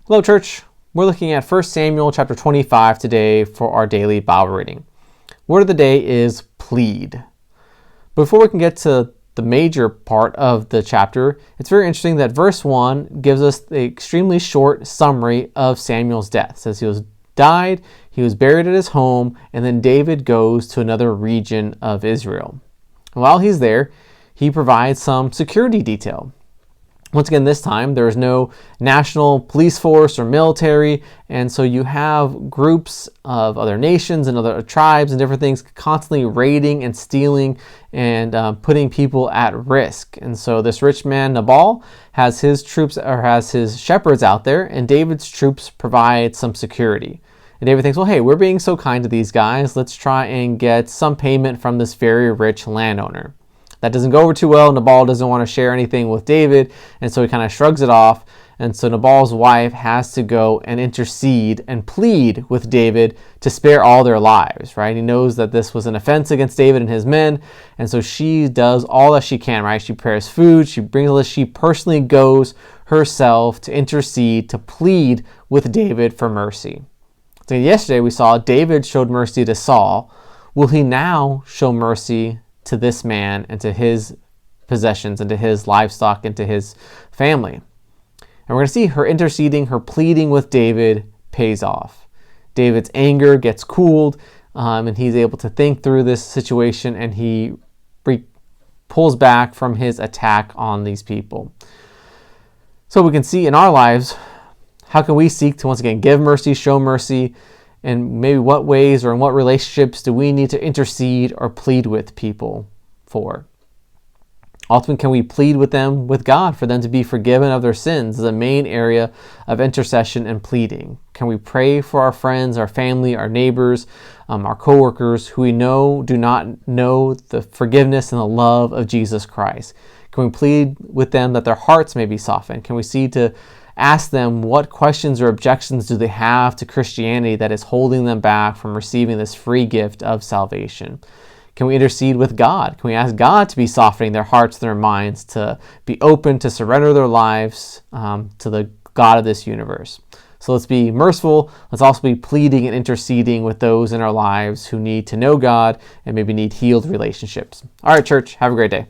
Hello, church. We're looking at 1 Samuel chapter 25 today for our daily Bible reading. Word of the day is plead. Before we can get to the major part of the chapter, it's very interesting that verse 1 gives us the extremely short summary of Samuel's death. It says he died, he was buried at his home, and then David goes to another region of Israel. And while he's there, he provides some security detail. Once again, this time, there is no national police force or military, and so you have groups of other nations and other tribes and different things constantly raiding and stealing and putting people at risk. And so this rich man, Nabal, has his troops or has his shepherds out there, and David's troops provide some security. And David thinks, well, hey, we're being so kind to these guys. Let's try and get some payment from this very rich landowner. That doesn't go over too well. Nabal doesn't want to share anything with David, and so he kind of shrugs it off. And so Nabal's wife has to go and intercede and plead with David to spare all their lives, right? He knows that this was an offense against David and his men, and so she does all that she can, right? She prepares food, she brings all this, she personally goes herself to intercede, to plead with David for mercy. So yesterday we saw David showed mercy to Saul. Will he now show mercy to this man and to his possessions and to his livestock and to his family? And we're going to see her interceding, her pleading with David pays off. David's anger gets cooled, and he's able to think through this situation, and he pulls back from his attack on these people. So we can see in our lives, how can we seek to once again give mercy, show mercy, and maybe what ways or in what relationships do we need to intercede or plead with people for? Ultimately, can we plead with them, with God, for them to be forgiven of their sins? Is a main area of intercession and pleading. Can we pray for our friends, our family, our neighbors, our coworkers who we know do not know the forgiveness and the love of Jesus Christ? Can we plead with them that their hearts may be softened? Can we see to ask them what questions or objections do they have to Christianity that is holding them back from receiving this free gift of salvation? Can we intercede with God? Can we ask God to be softening their hearts, their minds, to be open, to surrender their lives to the God of this universe? So let's be merciful. Let's also be pleading and interceding with those in our lives who need to know God and maybe need healed relationships. All right, church, have a great day.